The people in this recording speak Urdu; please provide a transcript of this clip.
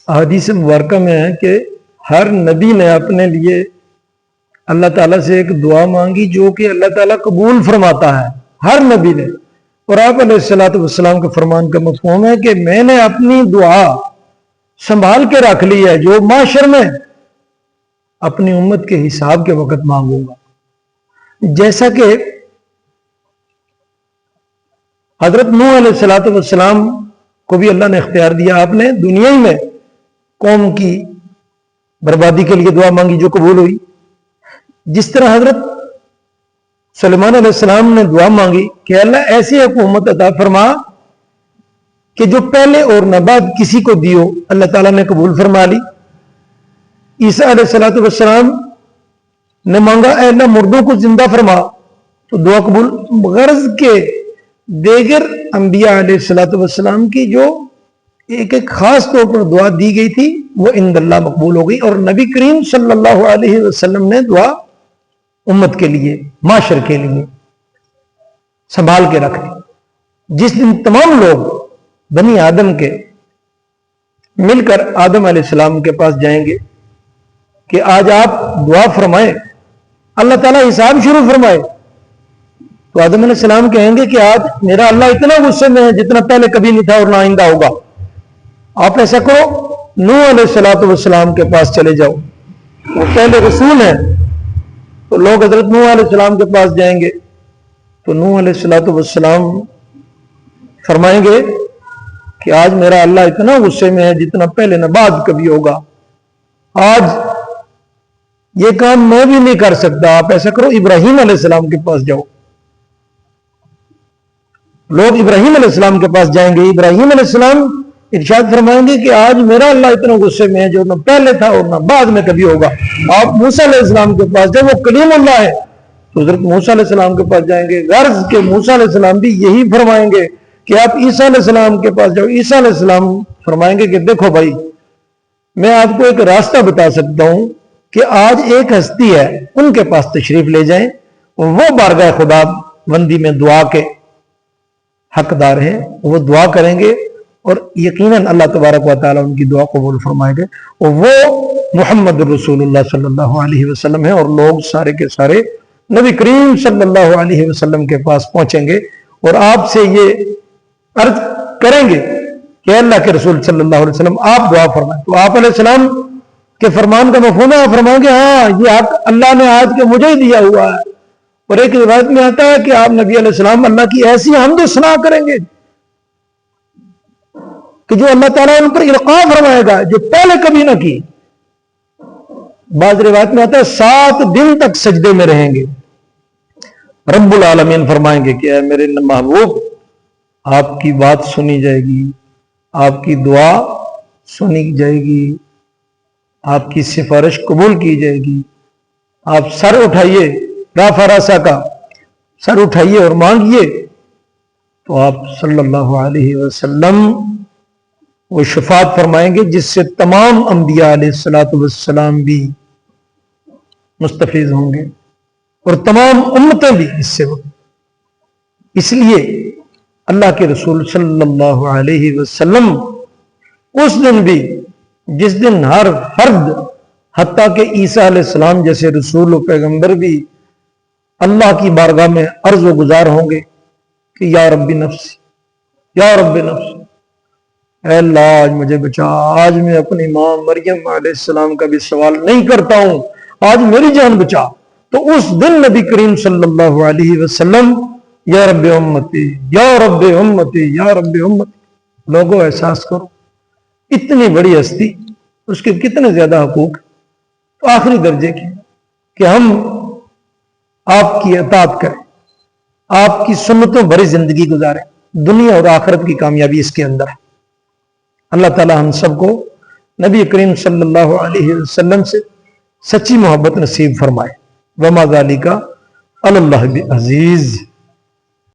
احادیث مبارکہ میں ہے کہ ہر نبی نے اپنے لیے اللہ تعالیٰ سے ایک دعا مانگی جو کہ اللہ تعالیٰ قبول فرماتا ہے، ہر نبی نے. اور آپ علیہ الصلوۃ والسلام کے فرمان کا مفہوم ہے کہ میں نے اپنی دعا سنبھال کے رکھ لی ہے جو معاشر میں اپنی امت کے حساب کے وقت مانگوں گا. جیسا کہ حضرت نوح علیہ الصلوۃ والسلام کو بھی اللہ نے اختیار دیا، آپ نے دنیا ہی میں قوم کی بربادی کے لیے دعا مانگی جو قبول ہوئی. جس طرح حضرت سلیمان علیہ السلام نے دعا مانگی کہ اللہ ایسی حکومت عطا فرما کہ جو پہلے اور نہ بعد کسی کو دیو، اللہ تعالیٰ نے قبول فرما لی. عیسیٰ علیہ الصلوۃ والسلام نے مانگا اے اللہ مردوں کو زندہ فرما، تو دعا قبول. غرض کے دیگر انبیاء علیہ الصلوۃ والسلام کی جو ایک خاص طور پر دعا دی گئی تھی وہ عند اللہ مقبول ہو گئی، اور نبی کریم صلی اللہ علیہ وسلم نے دعا امت کے لیے، معاشر کے لیے سنبھال کے رکھ دی. جس دن تمام لوگ بنی آدم کے مل کر آدم علیہ السلام کے پاس جائیں گے کہ آج آپ دعا فرمائیں، اللہ تعالیٰ حساب شروع فرمائے، تو آدم علیہ السلام کہیں گے کہ آج میرا اللہ اتنا غصے میں ہے جتنا پہلے کبھی نہیں تھا اور نہ آئندہ ہوگا. آپ ایسا کرو، نوح علیہ الصلوۃ والسلام کے پاس چلے جاؤ، وہ پہلے رسول ہیں. تو لوگ حضرت نوح علیہ السلام کے پاس جائیں گے تو نوح علیہ الصلوۃ والسلام فرمائیں گے کہ آج میرا اللہ اتنا غصے میں ہے جتنا پہلے نہ بعد کبھی ہوگا، آج یہ کام میں بھی نہیں کر سکتا. آپ ایسا کرو ابراہیم علیہ السلام کے پاس جاؤ. لوگ ابراہیم علیہ السلام کے پاس جائیں گے، ابراہیم علیہ السلام ارشاد فرمائیں گے کہ آج میرا اللہ اتنا غصے میں ہے جو نہ پہلے تھا اور نہ بعد میں کبھی ہوگا. آپ موسیٰ علیہ السلام کے پاس جب وہ کلیم اللہ ہے تو حضرت موسیٰ علیہ السلام کے پاس جائیں گے. غرض کہ موسیٰ علیہ السلام بھی یہی فرمائیں گے کہ آپ عیسیٰ علیہ السلام کے پاس جاؤ. عیسیٰ علیہ السلام فرمائیں گے کہ دیکھو بھائی، میں آپ کو ایک راستہ بتا سکتا ہوں کہ آج ایک ہستی ہے، ان کے پاس تشریف لے جائیں، وہ بارگاہ خدا بندی میں دعا کے حقدار ہیں، وہ دعا کریں گے اور یقیناً اللہ تبارک و تعالیٰ ان کی دعا قبول فرمائے گے. اور وہ محمد رسول اللہ صلی اللہ علیہ وسلم ہیں، اور لوگ سارے کے سارے نبی کریم صلی اللہ علیہ وسلم کے پاس پہنچیں گے اور آپ سے یہ عرض کریں گے کہ اللہ کے رسول صلی اللہ علیہ وسلم آپ دعا فرمائیں. تو آپ علیہ السلام کے فرمان کا مفہوم ہے، آپ فرمائیں گے ہاں یہ حق اللہ نے آج کے مجھے ہی دیا ہوا ہے. اور ایک روایت میں آتا ہے کہ آپ نبی علیہ السلام اللہ کی ایسی حمد و ثنا کریں گے کہ جو اللہ تعالیٰ ان پر القاء فرمائے گا جو پہلے کبھی نہ کی. بعض روایت میں آتا ہے 7 دن تک سجدے میں رہیں گے. رب العالمین فرمائیں گے کہ اے میرے محبوب، آپ کی بات سنی جائے گی، آپ کی دعا سنی جائے گی، آپ کی سفارش قبول کی جائے گی. آپ سر اٹھائیے، رافع راسا کا سر اٹھائیے اور مانگیے. تو آپ صلی اللہ علیہ وسلم وہ شفاعت فرمائیں گے جس سے تمام انبیاء علیہ الصلوۃ والسلام بھی مستفیض ہوں گے اور تمام امتیں بھی اس سے ہوں. اس لیے اللہ کے رسول صلی اللہ علیہ وسلم اس دن بھی جس دن ہر فرد حتیٰ کہ عیسیٰ علیہ السلام جیسے رسول و پیغمبر بھی اللہ کی بارگاہ میں عرض و گزار ہوں گے کہ یا رب نفسی، یا رب نفسی، اے اللہ آج مجھے بچا، آج میں اپنی ماں مریم علیہ السلام کا بھی سوال نہیں کرتا ہوں، آج میری جان بچا. تو اس دن نبی کریم صلی اللہ علیہ وسلم یا رب امتی، یا رب امتی، یا رب امتی. لوگوں احساس کرو اتنی بڑی ہستی، اس کے کتنے زیادہ حقوق تو آخری درجے کی کہ ہم آپ کی اطاعت کریں، آپ کی سنتوں بھری زندگی گزاریں. دنیا اور آخرت کی کامیابی اس کے اندر ہے. اللہ تعالی ہم سب کو نبی کریم صلی اللہ علیہ وسلم سے سچی محبت نصیب فرمائے. وما ذالک علی اللہ بعزیز.